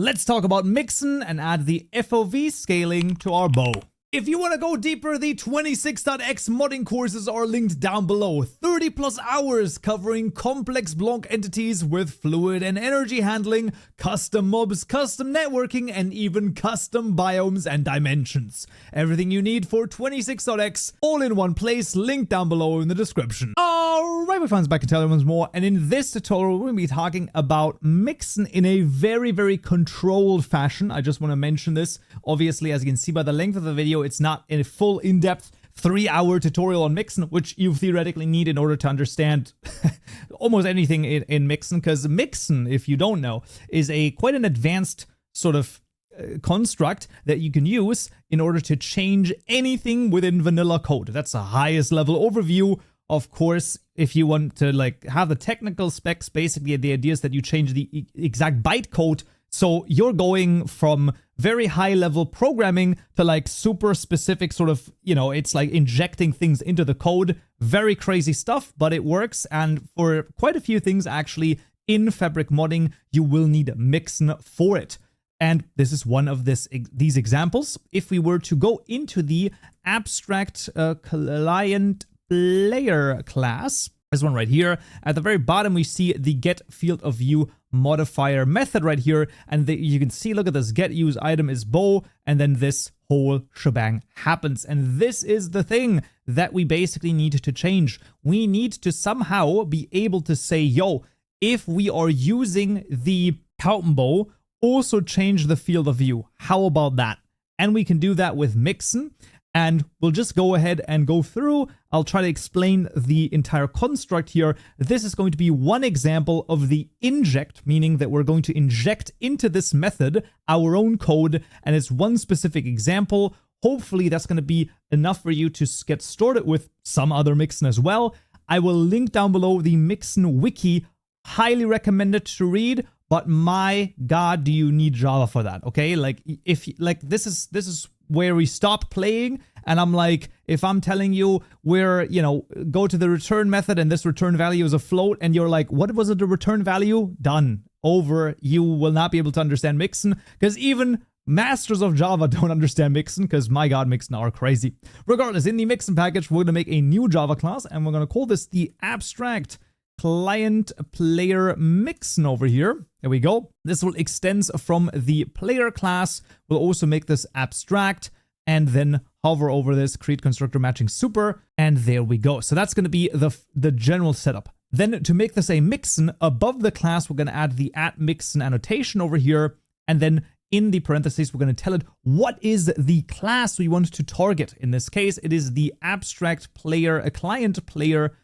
let's talk about Mixin and add the FOV scaling to our bow. If you want to go deeper, the 26.x modding courses are linked down below. 30 plus hours covering complex block entities with fluid and energy handling, custom mobs, custom networking, and even custom biomes and dimensions. Everything you need for 26.x all in one place, linked down below in the description. Alright, my friends, back to tell you once more, and in this tutorial we're going to be talking about Mixin in a very controlled fashion. I just want to mention this. Obviously, as you can see by the length of the video, it's not a full in-depth 3-hour tutorial on Mixin, which you theoretically need in order to understand almost anything in Mixin, because Mixin, if you don't know, is quite an advanced sort of construct that you can use in order to change anything within vanilla code. That's the highest level overview. Of course, if you want to like have the technical specs, basically the idea is that you change the exact bytecode. So you're going from very high level programming to like super specific sort of, you know, it's like injecting things into the code. Very crazy stuff, but it works. And for quite a few things actually in Fabric modding, you will need Mixin for it. And this is one of these examples. If we were to go into the abstract client player class, this one right here, at the very bottom we see the get field of view modifier method right here, and you can see, look at this, get use item is bow, and then this whole shebang happens. And this is the thing that we basically need to change. We need to somehow be able to say, yo, if we are using the Kaupenjoe, also change the field of view. How about that? And we can do that with Mixin. And we'll just go ahead and go through. I'll try to explain the entire construct here. This is going to be one example of the inject, meaning that we're going to inject into this method our own code, and it's one specific example. Hopefully that's going to be enough for you to get started with some other Mixin as well. I will link down below the Mixin wiki. Highly recommended to read, but my God, do you need Java for that? Okay, like if like this is where we stop playing, and I'm like, if I'm telling you we're, you know, go to the return method and this return value is a float, and you're like, what was it, the return value? Done. Over. You will not be able to understand Mixin, because even masters of Java don't understand Mixin, because my God, Mixin are crazy. Regardless, in the Mixin package, we're going to make a new Java class, and we're going to call this the abstract client player Mixin over here. There we go. This will extend from the player class. We'll also make this abstract and then hover over this, create constructor matching super, and there we go. So that's going to be the general setup. Then to make this a Mixin, above the class, we're going to add the @Mixin annotation over here, and then in the parentheses, we're going to tell it what is the class we want to target. In this case, it is the abstract player, a client player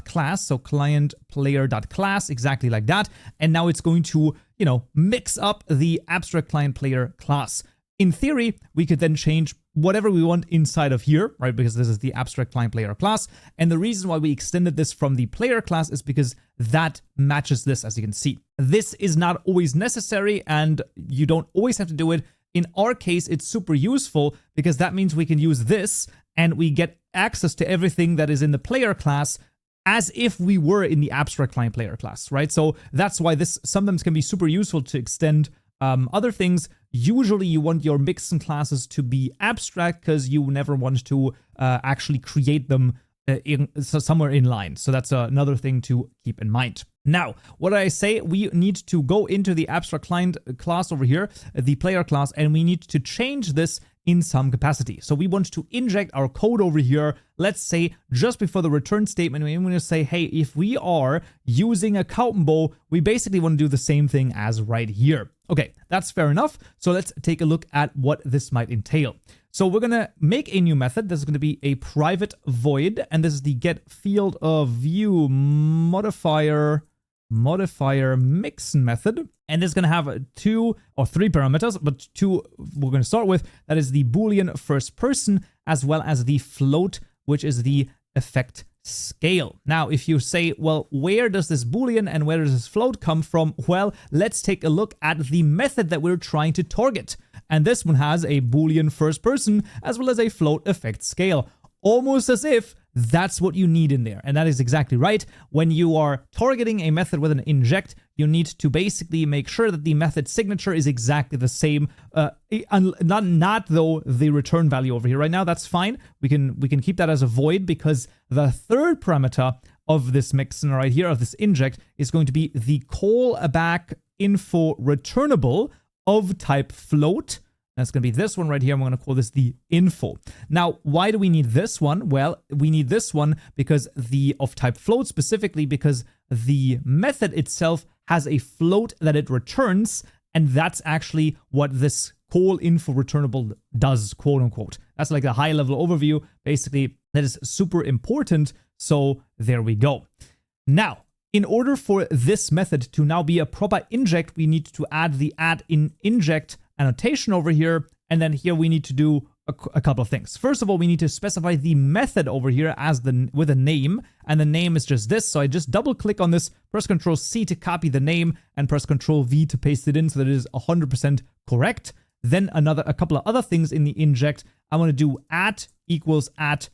.class, so client player.class, exactly like that. And now it's going to, you know, mix up the abstract client player class. In theory, we could then change whatever we want inside of here, right? Because this is the abstract client player class. And the reason why we extended this from the player class is because that matches this, as you can see. This is not always necessary, and you don't always have to do it. In our case, it's super useful because that means we can use this and we get access to everything that is in the player class as if we were in the abstract client player class, right? So that's why this sometimes can be super useful to extend other things. Usually you want your Mixin classes to be abstract because you never want to actually create them somewhere in line. So that's another thing to keep in mind. Now, what did I say? We need to go into the abstract client class over here, the player class, and we need to change this in some capacity. So we want to inject our code over here. Let's say just before the return statement, we're going to say, hey, if we are using a Kaupenjoe, we basically want to do the same thing as right here. Okay, that's fair enough. So let's take a look at what this might entail. So we're going to make a new method. This is going to be a private void, and this is the get field of view modifier Mixin method. And it's going to have 2 or 3 parameters, but 2 we're going to start with. That is the Boolean first person, as well as the float, which is the effect scale. Now, if you say, well, where does this Boolean and where does this float come from? Well, let's take a look at the method that we're trying to target. And this one has a Boolean first person, as well as a float effect scale. Almost as if That's what you need in there. And that is exactly right. When you are targeting a method with an inject, you need to basically make sure that the method signature is exactly the same, not though the return value over here. Right now, that's fine. We can keep that as a void because the third parameter of this mixin right here, of this inject, is going to be the callback info returnable of type float. That's going to be this one right here. I'm going to call this the info. Now, why do we need this one? Well, we need this one because the of type float, specifically because the method itself has a float that it returns, and that's actually what this call info returnable does, quote unquote. That's like a high level overview. Basically, that is super important. So there we go. Now, in order for this method to now be a proper inject, we need to add the add in inject annotation over here, and then here we need to do a couple of things. First of all, we need to specify the method over here as with a name, and the name is just this. So I just double click on this, press Ctrl C to copy the name, and press Ctrl V to paste it in so that it is 100% correct. Then a couple of other things in the inject. I want to do at equals at.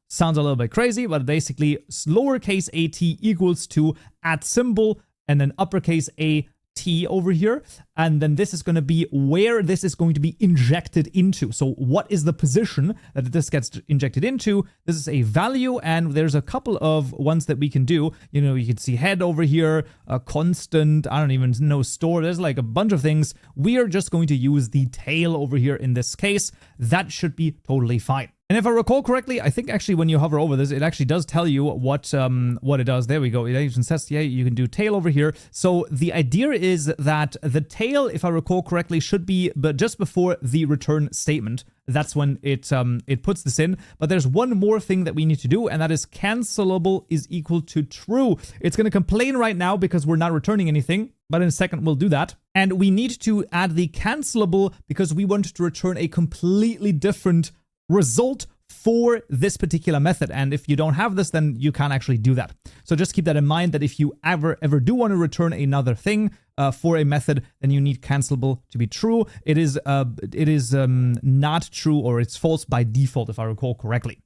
Sounds a little bit crazy, but basically lowercase at equals to at symbol and then uppercase a t over here, and then this is going to be where this is going to be injected into. So what is the position that this gets injected into? This is a value, and there's a couple of ones that we can do. You know, you can see head over here, a constant, I don't even know, store. There's like a bunch of things. We are just going to use the tail over here in this case. That should be totally fine. And if I recall correctly, I think actually when you hover over this, it actually does tell you what it does. There we go. It even says, yeah, you can do tail over here. So the idea is that the tail, if I recall correctly, should be but just before the return statement. That's when it puts this in. But there's one more thing that we need to do, and that is cancelable is equal to true. It's going to complain right now because we're not returning anything, but in a second we'll do that. And we need to add the cancelable because we want to return a completely different result for this particular method, and if you don't have this, then you can't actually do that. So just keep that in mind, that if you ever do want to return another thing for a method, then you need cancelable to be true. It is not true, or it's false by default, if I recall correctly.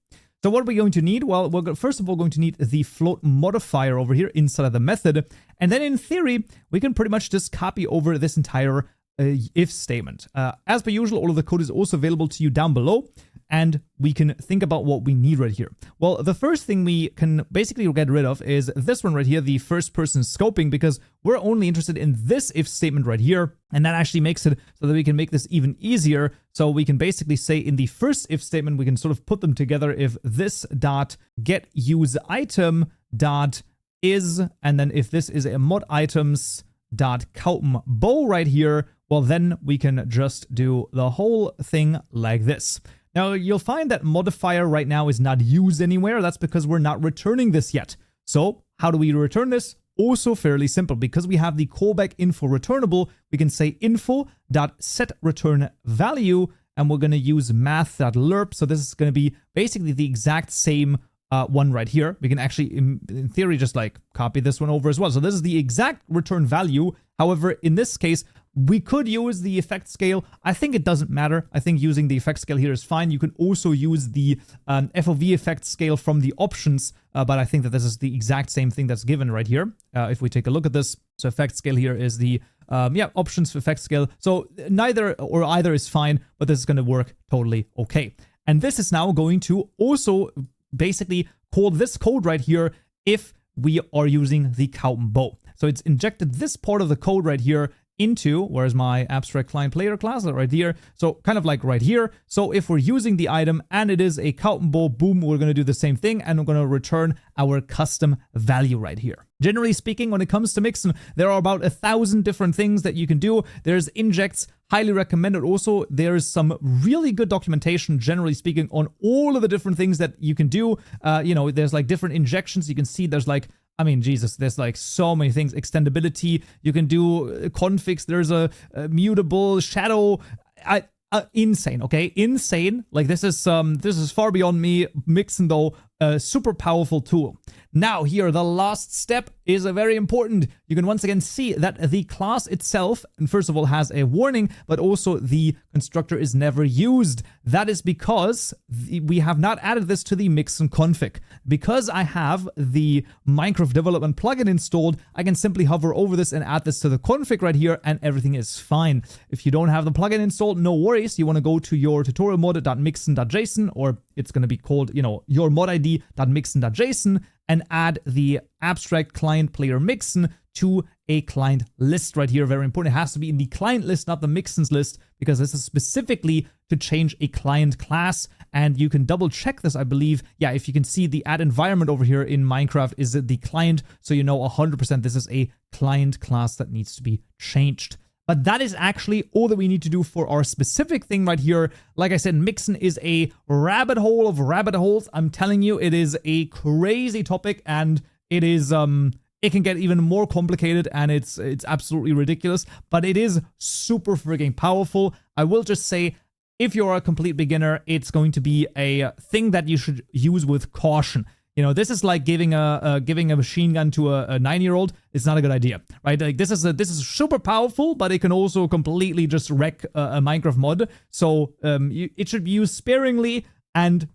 So what are we going to need? Well, we're first of all going to need the float modifier over here inside of the method, and then in theory we can pretty much just copy over this entire if statement. As per usual, all of the code is also available to you down below, and we can think about what we need right here. Well, the first thing we can basically get rid of is this one right here, the first person scoping, because we're only interested in this if statement right here, and that actually makes it so that we can make this even easier. So we can basically say in the first if statement, we can sort of put them together if this dot get use item dot is, and then if this is a mod items dot Kaupenjoe right here, well, then we can just do the whole thing like this. Now, you'll find that modifier right now is not used anywhere. That's because we're not returning this yet. So how do we return this? Also fairly simple. Because we have the callback info returnable, we can say info.setReturnValue, and we're going to use math.lerp. So this is going to be basically the exact same one right here. We can actually, in theory, just like copy this one over as well. So this is the exact return value. However, in this case, we could use the effect scale. I think it doesn't matter. I think using the effect scale here is fine. You can also use the FOV effect scale from the options, but I think that this is the exact same thing that's given right here. If we take a look at this, so effect scale here is the options effect scale. So neither or either is fine, but this is going to work totally okay. And this is now going to also basically call this code right here if we are using the Kaupenjoe. So it's injected this part of the code right here into, where's my abstract client player class right here, so kind of like right here. So if we're using the item and it is a Kaupenjoe, boom, we're going to do the same thing, and we're going to return our custom value right here. Generally speaking, when it comes to Mixin, there are about 1,000 different things that you can do. There's injects, highly recommended. Also, there's some really good documentation, generally speaking, on all of the different things that you can do. There's like different injections. You can see there's like, I mean, Jesus, there's like so many things. Extendability, you can do configs, there's a mutable, shadow, insane, okay? Insane. Like this is far beyond me. Mixin though, a super powerful tool. Now here, the last step is very important. You can once again see that the class itself, and first of all, has a warning, but also the constructor is never used. That is because we have not added this to the mixin config. Because I have the Minecraft development plugin installed, I can simply hover over this and add this to the config right here, and everything is fine. If you don't have the plugin installed, no worries. You want to go to your tutorial mod.mixin.json, or it's going to be called, your mod id.mixin.json, and add the abstract client player mixin to a client list right here. Very important. It has to be in the client list, not the mixins list, because this is specifically to change a client class. And you can double check this, I believe. Yeah, if you can see the add environment over here in Minecraft is the client. So you know 100% this is a client class that needs to be changed. But that is actually all that we need to do for our specific thing right here. Like I said, mixin is a rabbit hole of rabbit holes. I'm telling you, it is a crazy topic, and it is it can get even more complicated, and it's absolutely ridiculous, but it is super freaking powerful. I will just say, if you're a complete beginner, it's going to be a thing that you should use with caution. This is like giving a machine gun to a 9-year-old. It's not a good idea, right? Like this is super powerful, but it can also completely just wreck a Minecraft mod. So it should be used sparingly, and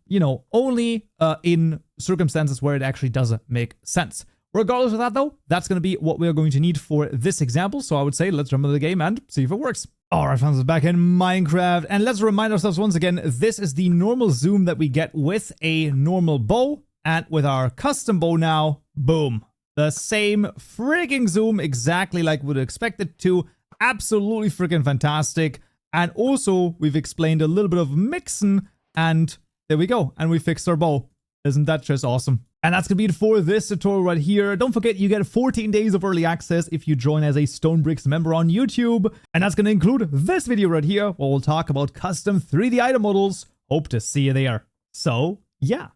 only in circumstances where it actually doesn't make sense. Regardless of that, though, that's going to be what we're going to need for this example. So I would say let's jump into the game and see if it works. All right, friends, back in Minecraft, and let's remind ourselves once again, this is the normal zoom that we get with a normal bow. And with our custom bow now, boom, the same freaking zoom, exactly like we would expect it to. Absolutely freaking fantastic. And also, we've explained a little bit of mixin, and there we go. And we fixed our bow. Isn't that just awesome? And that's going to be it for this tutorial right here. Don't forget, you get 14 days of early access if you join as a Stonebricks member on YouTube. And that's going to include this video right here, where we'll talk about custom 3D item models. Hope to see you there. So, yeah.